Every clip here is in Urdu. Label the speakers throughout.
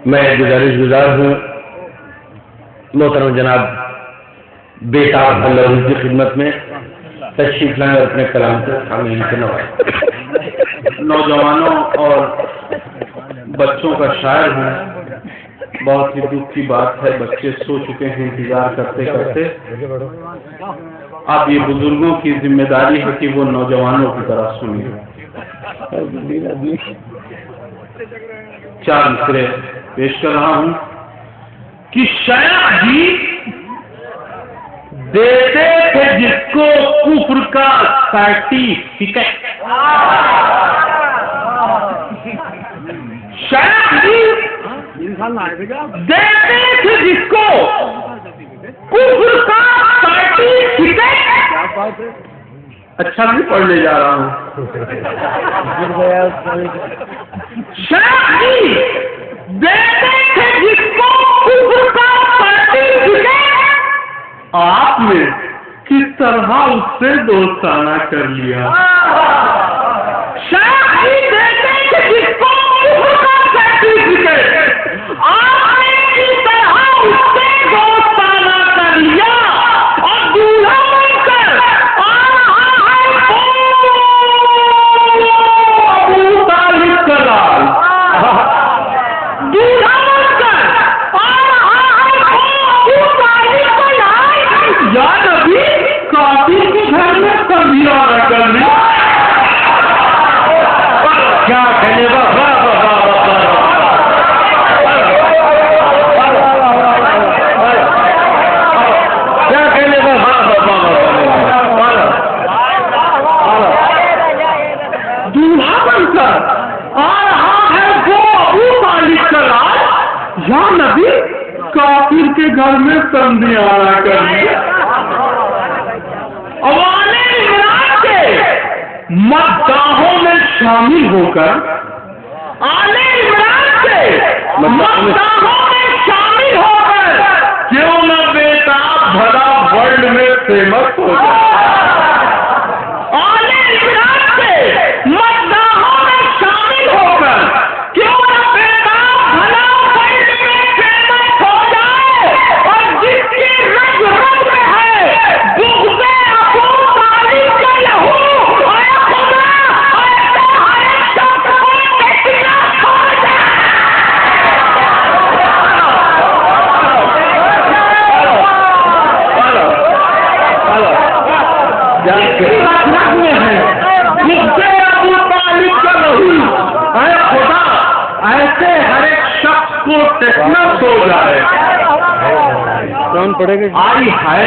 Speaker 1: میں گزارش گزار ہوں محترم جناب بیٹا اللہ کی خدمت میں تشریف لائیں اور اپنے کلام سے حامل سے نوازیں۔
Speaker 2: نوجوانوں اور بچوں کا شاعر ہوں، بہت ہی دکھ کی بات ہے، بچے سو چکے ہیں انتظار کرتے کرتے۔ اب یہ بزرگوں کی ذمہ داری ہے کہ وہ نوجوانوں کی طرح سنیں۔ چار مصرے پیش کر رہا ہوں کہ شیخ جی دیتے تھے جس کو کفر کا سرٹیفکیٹ، شیخ جی دیتے تھے جس کو کفر کا سرٹیفکیٹ۔ اچھا نہیں پڑھنے جا رہا ہوں۔ شیخ جی دیتے تھے جس کو کفر کا سرٹیفکیٹ، آپ نے کس طرح اس سے دوستانہ کر لیا۔ شیخ جی دیتے تھے جس کو کفر کا سرٹیفکیٹ، آپ نے کس طرح اس سے دوستانہ کر لیا، اور دولہا بن کر آ رہا ہے ابو طالب کا لال، دولہا بن کر آ رہا ہے ابو طالب کا لال۔ یا نبی کافر کے گھر میں سمجھانا کر لیا۔
Speaker 1: کیا کہنے
Speaker 2: دولہا بن کر آ رہا ہے وہ ابو طالب کا لال، یا نبی کافر کے گھر میں سمجھانا کر لیا۔ عوام عمران کے مداحوں میں شامل ہو کر، آل عمران کے مداحوں میں شامل ہو کر، کیوں نہ بیٹا بھلا ورلڈ میں فیمس ہو جائے۔ آل عمران کے مداحوں میں شامل ہو کر، کیوں نہ بیٹا بھلا ورلڈ میں فیمس ہو جائے، اور جس کی رگ رگ میں ہے بغض ابو طالب کا لہو، اے خدا ایسا ہر شخص کو فتنہ ہو جائے۔ رگ میں ہے بغض ابو طالب کا لہو، اے خدا ایسے ہر ایک شخص کو ٹیٹنس ہو جائے۔
Speaker 1: کون پڑھے گا؟
Speaker 2: آئی ہے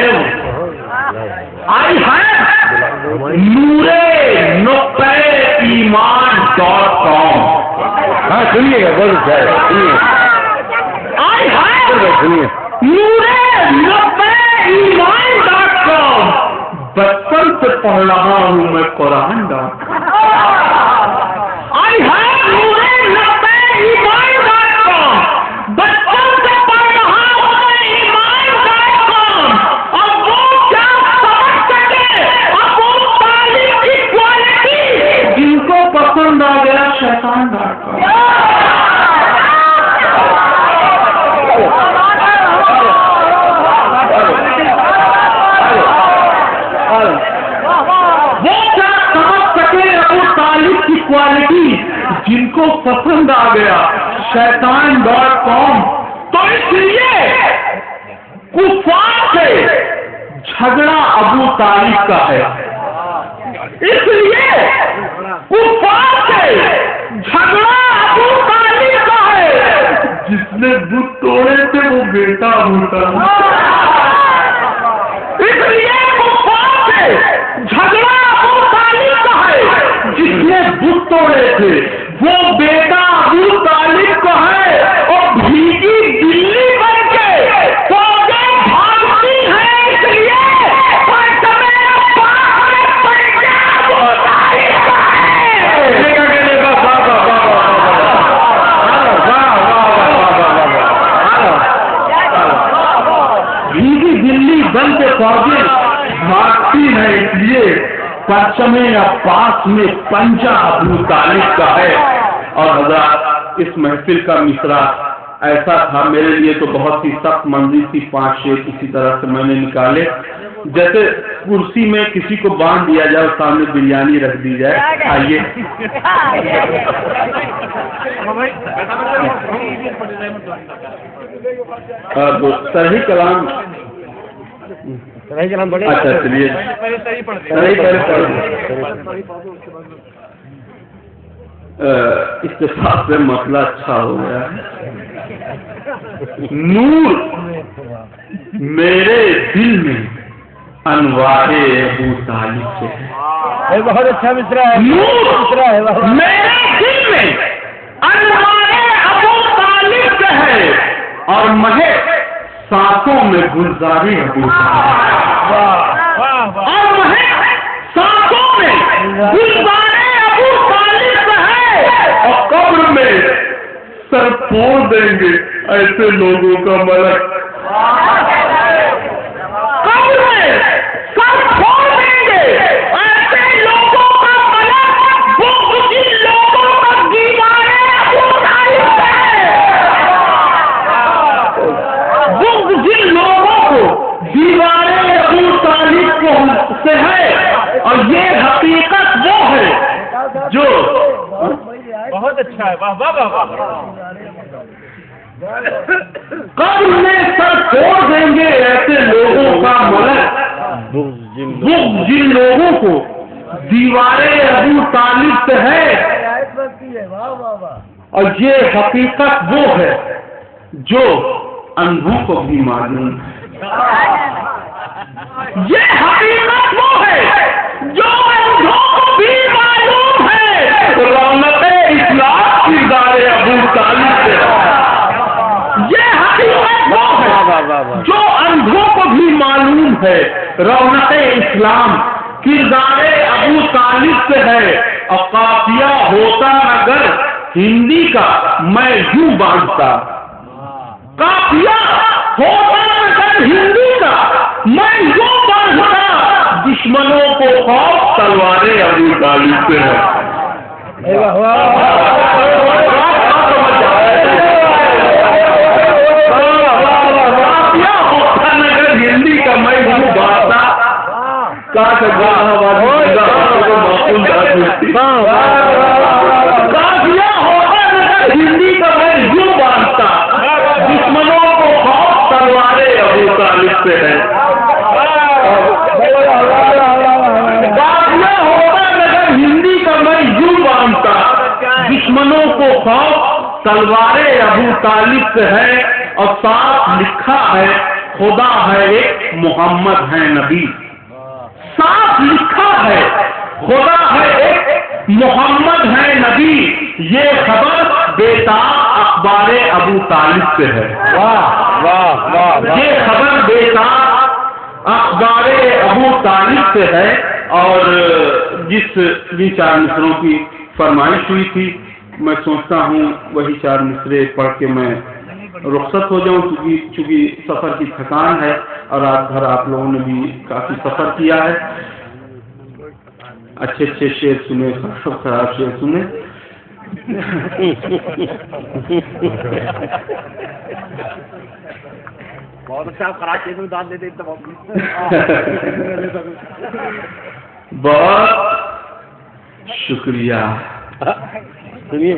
Speaker 2: نورے-ایمان.com۔
Speaker 1: ہاں سنیے گا، بہت اچھا ہے، سنیے
Speaker 2: آئی ہے
Speaker 1: سنیے۔
Speaker 2: نورے-ایمان.com۔ بچپن سے پڑھ رہا ہوں میں قرآن.com۔ آئی ہے نورے-ایمان.com۔ بچپن سے پڑھ رہا ہوں میں ایمان.com۔ اور وہ کیا سمجھ سکے ابو طالب کی کوالٹی، جن کو پسند آ گیا شیطان.com۔ وہ کیا سمجھ سکے ابو طالب کی کوالٹی، جن کو پسند آ گیا شیطان.com۔ تو اس لیے کفار سے جھگڑا ابو طالب کا ہے، اس لیے کفار سے جھگڑا ابو طالب کا ہے۔ جس نے بت توڑے تھے وہ بیٹا ہوتا ہے، اس لیے کفار سے جھگڑا ابو طالب کا ہے۔ جس نے بت توڑے تھے وہ بیٹا ابو طالب کا ہے، اور بھیگی بلی بن کے فوجیں بھاگتی ہیں، اس لیے بھیگی بلی بن کے فوجیں بھاگتی ہیں، اس لیے پرچم عباس میں پنجہ ابو طالب کا ہے۔ اور حضرات اس محفل کا مصرع ایسا تھا میرے لیے تو بہت ہی سخت منزل تھی. 5 شعر کسی طرح سے میں نے نکالے, جیسے کرسی میں کسی کو باندھ دیا جائے اور سامنے بریانی رکھ دی جائے. آئیے صحیح کلام. اچھا چلیے اتفاق سے مسئلہ اچھا ہو گیا. نور میرے دل میں انوار ابو طالب سے ہے.
Speaker 1: بہت اچھا مصرع ہے.
Speaker 2: نور میرے دل میں انوار ابو طالب سے ہے اور مہک سانسوں میں گلزاری ابو طالب, اور مہک سانسوں میں گلزاری ابو طالب سے ہے. اور قبر میں سر پھوڑ دیں گے ایسے لوگوں کا ملک. قبر میں سر پھوڑ دیں گے ایسے لوگوں کا ملک. وہ جن لوگوں کا دیوارے ابو طالب ہے, وہ جن لوگوں کو دیوارے ابو طالب کو سے ہے. اور یہ حقیقت وہ ہے جو
Speaker 1: بہت اچھا ہے. واہ واہ واہ واہ.
Speaker 2: قبر میں سر چھوڑ دیں گے ایسے لوگوں کا ملک. وہ جن لوگوں کو دیوارے ابو طالب سے ہے. اور یہ حقیقت وہ ہے جو اندھوں کو بھی معلوم ہے. یہ حقیقت وہ ہے جو اندھوں کو بھی معلوم ہے. رونق اسلام کردار ابو طالب سے ہے. یہ حقیقت وہ ہے جو اندھوں کو بھی معلوم ہے. رونق اسلام کردار ابو طالب سے ہے. اور قافیہ ہوتا اگر ہندی کا میں یوں باندھتا. قافیہ ہوتا اگر ہندی کا میں یوں باندھتا. دشمنوں کو خوف تلوار ابو طالب سے ہے. ہندی کا میں یوں باندھتا. ہندی کا میں یوں باندھتا. دشمنوں کو خوف تلوار ابو طالب سے ہے. ہندی کا میں یوں باندھتا. دشمنوں کو خوف تلوار ابو طالب سے ہے. اور ساتھ لکھا ہے خدا ہے ایک محمد ہے نبی. صاف لکھا ہے خدا ہے ایک محمد ہے نبی. یہ خبر بیتاب اخبار ابو طالب سے ہے.
Speaker 1: واہ واہ واہ.
Speaker 2: یہ خبر بیتاب اخبار ابو طالب سے ہے. اور جس بھی 4 مصروں کی فرمائش ہوئی تھی میں سوچتا ہوں وہی 4 مصرے پڑھ کے میں رخصت ہو جاؤں, چونکہ سفر کی تھکان ہے اور رات بھر آپ لوگوں نے بھی کافی سفر کیا ہے. اچھے اچھے شعر سنے, خراب شعر سنے.
Speaker 1: بہت اچھا. آپ خراب چیز میں دان دے دیں.
Speaker 2: بہت شکریہ.
Speaker 1: سنیے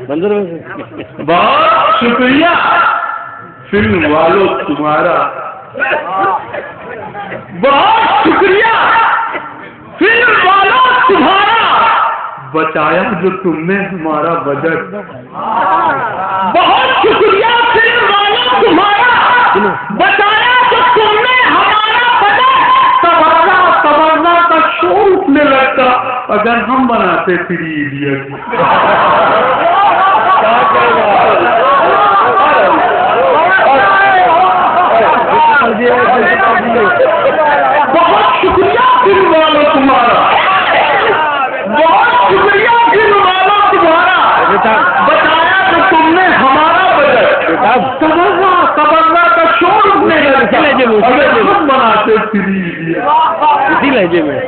Speaker 1: منظر
Speaker 2: بہت شکریہ فلم والوں تمہارا. بہت شکریہ فلم والوں تمہارا. بچایا جو تم نے ہمارا بجٹ. بہت شکریہ فلم والوں تمہارا. بچایا جو تم نے ہمارا بجٹ. تبرنا کا شور اٹھنے لگتا اگر ہم بناتے 3 ایڈیٹ. بہت شکریہ فلم والوں تمہارا. بہت شکریہ فلم والوں تمہارا. بتایا تو تم نے ہمارا بجٹ. تبرنا کا شور اٹھنے لگتا اگر ہم بناتے 3 ایڈیٹ.
Speaker 1: اسی لہجے میں.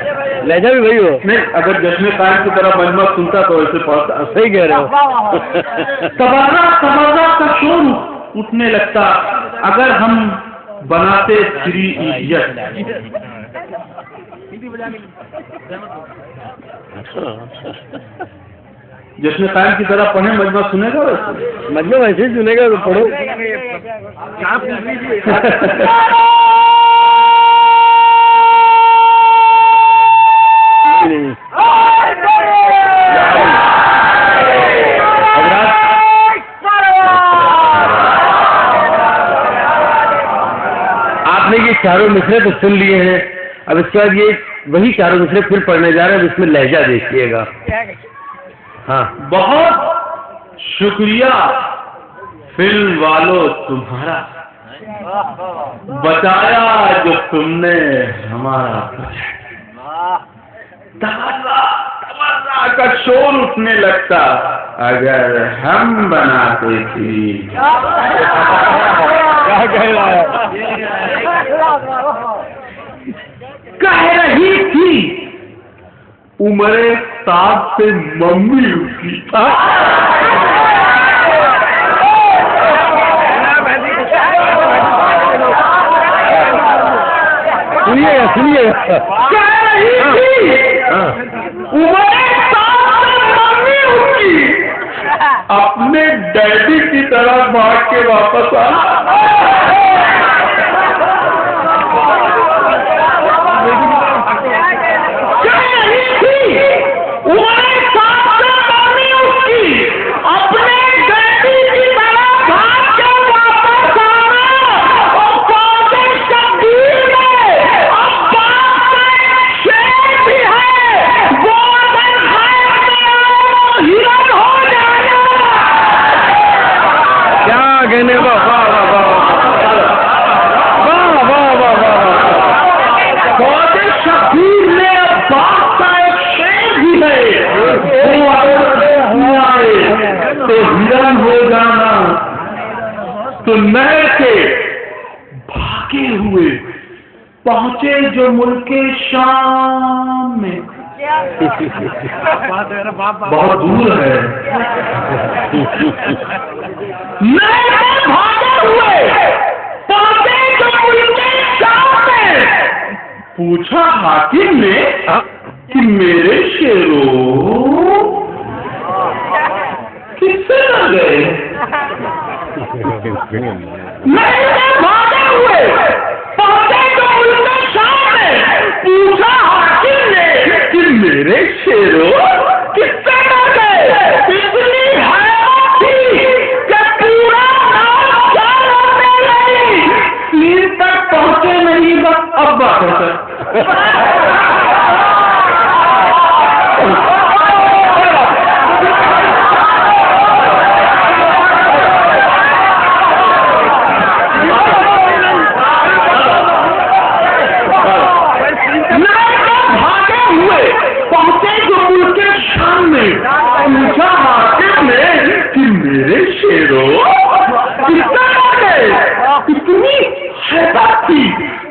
Speaker 1: لہجہ بھی وہی ہو.
Speaker 2: نہیں, اگر جشن قائم کی طرح مجمع سنتا تو ایسے پڑھتا.
Speaker 1: صحیح کہہ رہے ہو.
Speaker 2: تبرنا کا شور اٹھنے لگتا اگر ہم بناتے 3 ایڈیٹ. جس میں قائم کی طرح پڑھیں مجمع سنے گا
Speaker 1: مجمع ویسے ہی سنے گا تو پڑھو. آپ نے یہ چاروں مصرے تو سن لیے ہیں. اب اس کے بعد یہ وہی چاروں مصرے پھر پڑھنے جا رہے ہیں. اس میں لہجہ دیکھیے گا. ہاں
Speaker 2: بہت شکریہ فلم والوں تمہارا بتایا جو تم نے ہمارا تمنا کا شور اٹھنے لگتا اگر ہم بناتے تھے.
Speaker 1: کیا کہہ رہا ہے؟
Speaker 2: کہہ رہی تھی عمر سعد سے ممی اس کی.
Speaker 1: سنیے
Speaker 2: کہہ رہی تھی عمر سعد سے ممی اس کی اپنے ڈیڈی کی طرح بھاگ کے واپس آ. ہو جانا تو نہر سے بھاگے ہوئے پہنچے جو ملک شام میں. بہت دور ہے. نہر سے بھاگے ہوئے پہنچے جو ملک شام میں. پوچھا حاکم نے کہ میرے شیروں کس سے نہ گئے. بھاگے ہوئے پہنچے تو ملک شام میں. پوچھا حاکم نے کہ میرے شیروں کس سے نہ گئے. اتنی حیرت تھی کہ پورا نام جانے لگی. سیر تک پہنچے نہیں بس اب بات ہے. پوچھا حاکم نے کہ میرے شیروں اتنی حیرت تھی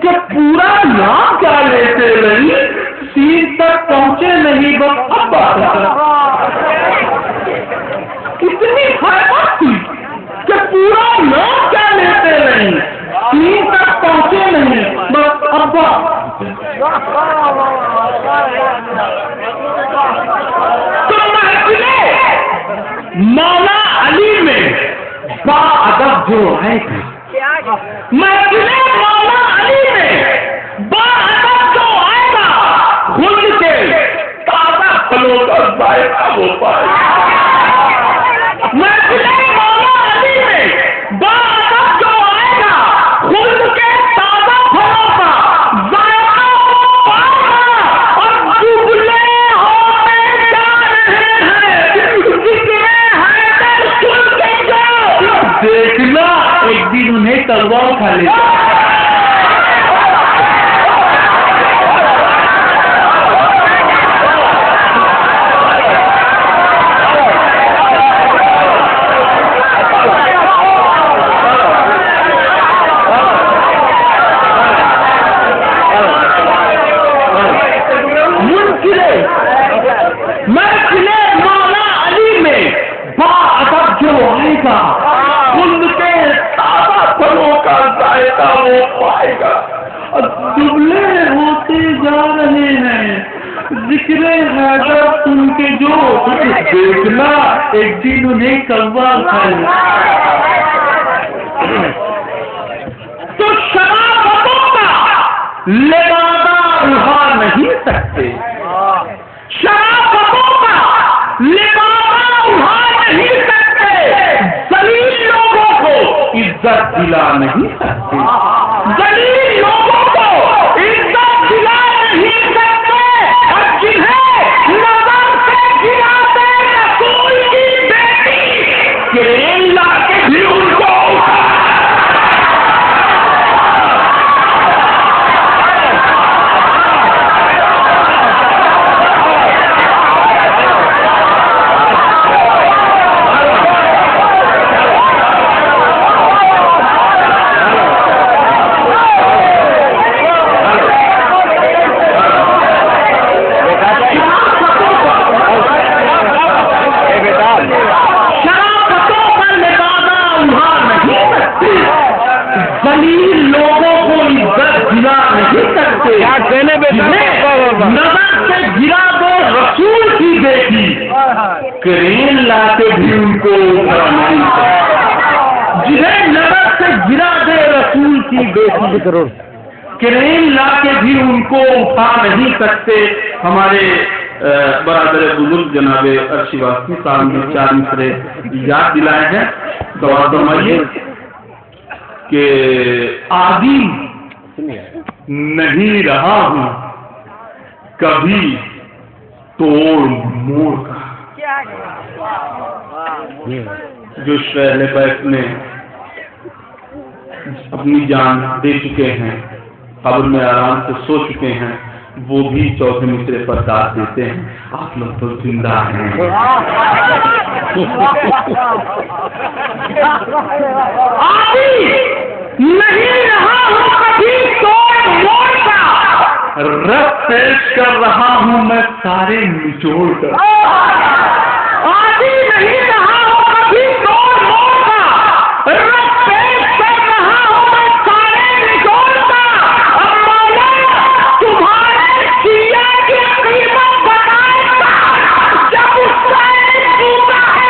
Speaker 2: کہ پورا نام کیا لیتے نہیں. سین تک پہنچے نہیں بس اب بات. کتنی حیرت تھی کہ پورا نام کیا لیتے نہیں. سین تک پہنچے نہیں بس اب بات. مولا علی میں با ادب جو ہے مولا علی میں با ادب جو آئے گا خود کے تازہ پھلوں کا ذائقہ ہو پائے. مولا علی میں با ادب جو آئے گا خود کے تازہ پھلوں کا ذائقہ ہو پائے گا. اور ڈبلے ہونے جا رہے ہیں دیکھنا ایک دن انہیں تلوار کھا لے. مولا علی میں با ادب جو آئے گا خلد کے تازہ پھلوں کا ذائقہ وہ پائے گا. دبلے ہوتے جا رہے ہیں ذکر حیدر سن کے جو دیکھنا ایک دن انہیں کوا کھانا. تو شرافتوں کا لبادہ اڑا نہیں سکتے, شرافتوں کا لبادہ اڑا نہیں سکتے, ذلیل لوگوں کو عزت دلا نہیں سکتے, ذلیل لوگوں کو عزت دلا نہیں سکتے, اور جنہیں نظر سے گراتے رسول کی بیٹی کریل لا کے بھی ان کو نظر سے گرا دے رسول کی بیٹی کرین لا کے بھی ان کو اٹھا نہیں سکتے, جنہیں نظر سے گرا دے رسول کی بیٹی کرین لا کے بھی ان کو اٹھا نہیں سکتے. ہمارے برادر بزرگ جناب عرشی واسطی صاحب نے 4 مصرے یاد دلائے ہیں. دعا فرمائیے کہ عادی نہیں رہا ہوں کبھی توڑ موڑ کا. جو اہل بیت میں اپنی جان دے چکے ہیں, قبر میں آرام سے سو چکے ہیں, وہ بھی چوتھے مصرے پر داد دیتے ہیں, آپ لوگ تو زندہ ہیں. نہیں رہا ہوں کبھی توڑ موڑ کا, رب پیش کر رہا ہوں میں سارے نچوڑ کر. آدھی نہیں رہا ہوں کبھی توڑ موڑ کا, رب پیش کر رہا ہوں میں سارے نچوڑ کا. اب مولا تمہارے سیاہ کی قیمت بتائے گا جب اس کا ایک جوتا ہے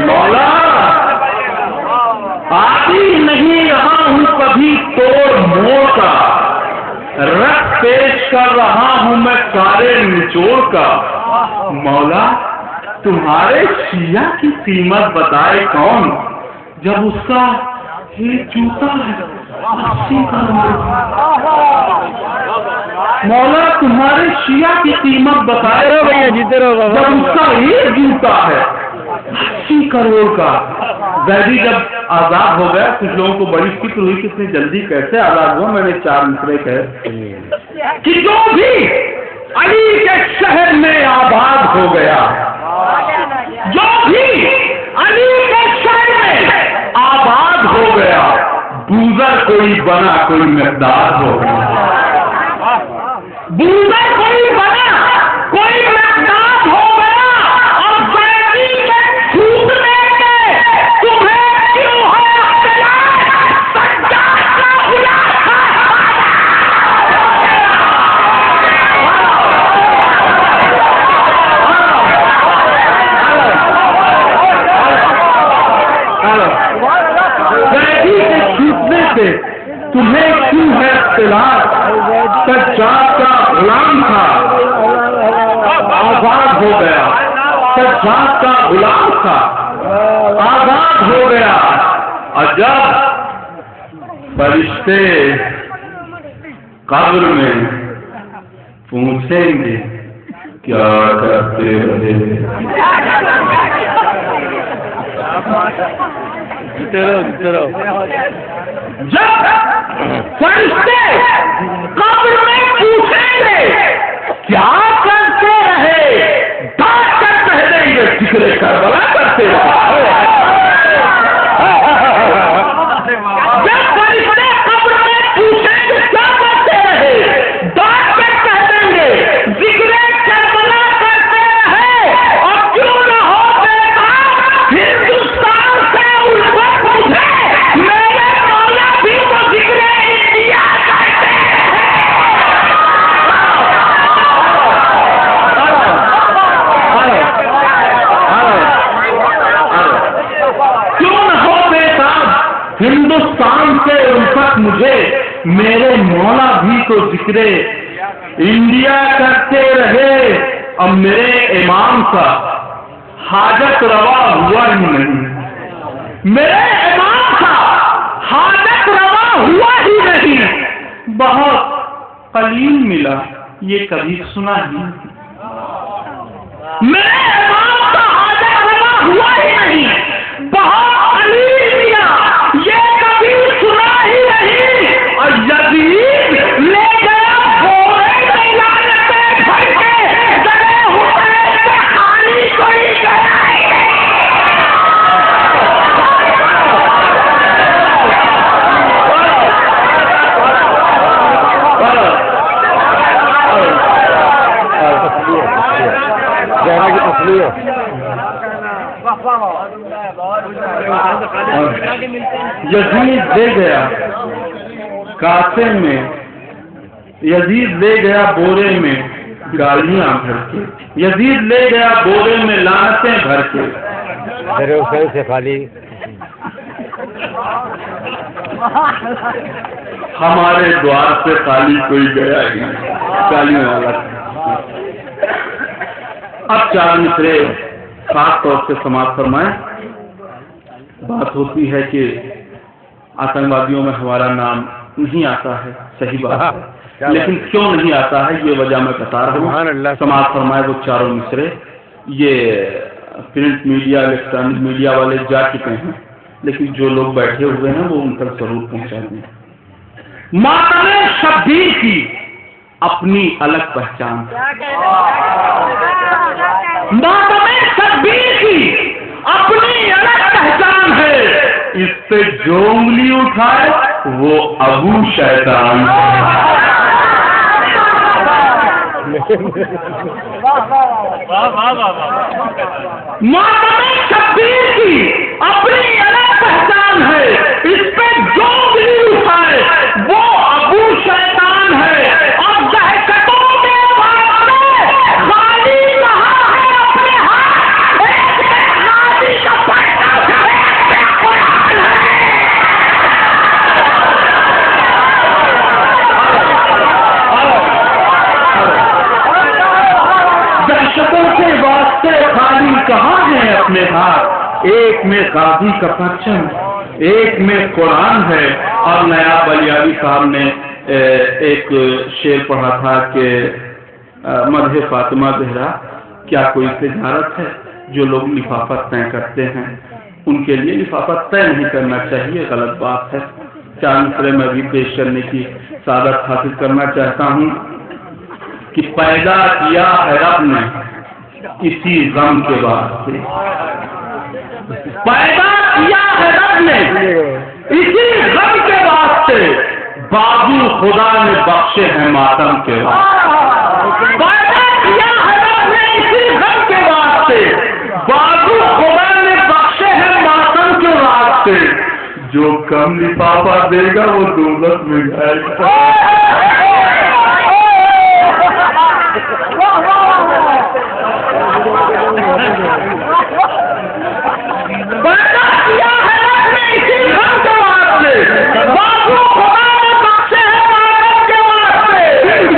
Speaker 2: مولا آدھی نہیں رہا ہوں کبھی توڑ موڑ کا, رخ پیش کر رہا ہوں میں سارے نچوڑ کا. مولا تمہارے شیعہ کی قیمت بتائے کون جب اس کا ایک جوتا ہے 80 کروڑ. مولا تمہارے شیعہ کی قیمت بتائے جب اس کا ایک جوتا ہے 80 کروڑ کا. زیدی جب آزاد ہو گیا کچھ لوگوں کو بڑی فکر ہوئی کہ اتنی جلدی کیسے آزاد ہوا. میں نے 4 مصرے کہے کہ جو بھی علی کے شہر میں آباد ہو گیا, جو بھی علی کے شہر میں آباد ہو گیا, بوزر کوئی بنا کوئی مقدار ہو گیا. بوزر کوئی بنا کوئی مقدار ہو گیا. اور زیدی کے چھوٹنے کے تمہیں کیوں ہے اختلاف, سجاد کا غلام ہے. زیدی کے چھوٹنے سے تمہیں کیوں ہے اختلاف, سجاد کا غلام تھا آزاد ہو گیا, سجاد کا غلام تھا آزاد ہو گیا. اور جب فرشتے قبر میں پوچھیں گے کیا کرتے رہے, جب فرشتے قبر میں پوچھیں گے کیا کرتے رہے، ڈانٹ کر کہہ دیں گے ذکر کربلا کرتے رہے۔ جب فرشتے قبر میں پوچھیں گے کیا کرتے رہے، ڈانٹ کر کہہ دیں گے ذکر کربلا کرتے رہے۔ اور کیوں نہ ہو بیٹا ہندوستان سے الفت مجھے میرے مولا بھی تو ذکر انڈیا کرتے کیوں نہ ہو بیٹا ہندوستان سے الفت مجھے میرے مولا بھی تو ذکر انڈیا کرتے رہے۔ اب میرے امام کا حاجت روا ہوا ہی نہیں، میرے امام کا حاجت روا ہوا ہی نہیں، بہت قلیل ملا یہ کبھی سنا ہی نہیں۔ میرے امام کا حاجت روا ہوا ہی نہیں، بہت قلیل ملا یہ کبھی سنا ہی نہیں۔ اور یزید لے گیا بورے میں لعنتیں بھر کے، ڈرے ہوئے سے خالی کوئی گیا ہی نہیں۔ یزید لے گیا کاسے میں، یزید لے گیا بورے میں گالیاں بھر کے، یزید لے گیا بورے میں لعنتیں بھر کے۔
Speaker 3: سے خالی
Speaker 2: ہمارے دوار سے خالی کوئی گیا ہی نہیں، گالیوں والا۔ اب چار مصرے خاص طور سے سماعت فرمائیں۔ بات ہوتی ہے کہ آتنکوادیوں میں ہمارا نام نہیں آتا ہے، صحیح بات ہے، لیکن کیوں نہیں آتا ہے یہ وجہ میں بتا رہا ہوں۔ سماعت فرمائے وہ چاروں مصرے، یہ پرنٹ میڈیا الیکٹرانک میڈیا والے جا چکے ہیں، لیکن جو لوگ بیٹھے ہوئے ہیں وہ ان تک ضرور پہنچا دیں۔ ماتم شبیر کی اپنی الگ پہچان، ماتم شبیر کی اپنی الگ پہچان ہے، اس سے جو انگلی اٹھائے وہ ابو شیطان ہے۔ ماتم شبیر کی اپنی الگ پہچان ہے، اس پہ جو انگلی اٹھائے وہ ابو شیطان ہے۔ اور دہشتوں کے واسطے خالی کہاں ہے اپنے ہاتھ، ایک غازی کا پٹا ایک پہ قرآن ہے۔ دہشتوں کے واسطے خالی کہاں ہے اپنے ہاتھ، ایک میں غازی کا پرچم، ایک میں قرآن ہے۔ اور نیا بلیاوی صاحب نے ایک شعر پڑھا تھا کہ مدح فاطمہ زہرا کیا کوئی تجارت ہے، جو لوگ لفافت طے کرتے ہیں ان کے لیے لفافت طے نہیں کرنا چاہیے، غلط بات ہے۔ چار مصرے میں بھی پیش کرنے کی سعادت حاصل کرنا چاہتا ہوں کہ پیدا کیا ہے رب نے اسی غم کے واسطے، پیدا کیا ہے رب نے اسی غم کے واسطے، بازو خدا نے بخشے ہیں ماتم کے واسطے، پیدا کیا ہے رب نے اسی غم کے واسطے، بازو خدا نے بخشے ہیں ماتم کے واسطے۔ جو کم لفافہ دے گا وہ دوزخ میں جائے گا۔ پیدا کیا ہے رب نے اسی غم کے واسطے، بازو خدا نے بخشے ہیں ماتم کے واسطے۔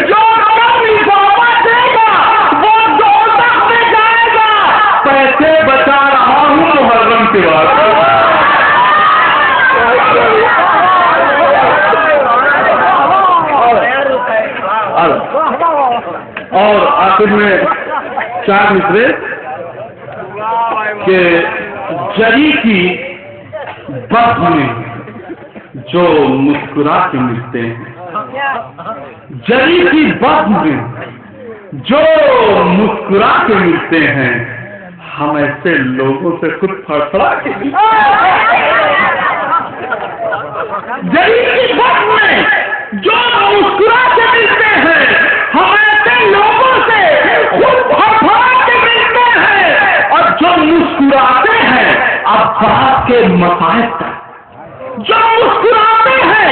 Speaker 2: جو کم لفافہ دے گا وہ دوزخ میں جائے گا۔ پیسے بچا رہا ہوں محرم کے واسطے۔ اور آخر میں چار مصرے کہ جری کی بس میں، جو مسکرا کے ملتے ہیں، جری کی بد میں جو مسکرا کے ملتے ہیں، ہم ایسے لوگوں سے خود پھڑپڑا کے ملتے ہیں۔ جری کی بد میں جو مسکرا کے ملتے ہیں، ہم ایسے لوگوں سے خود پھڑپڑا کے ملتے ہیں، اور جو مسکراتے ہیں اب بات کے مسائل تک، جو مسکراتے ہیں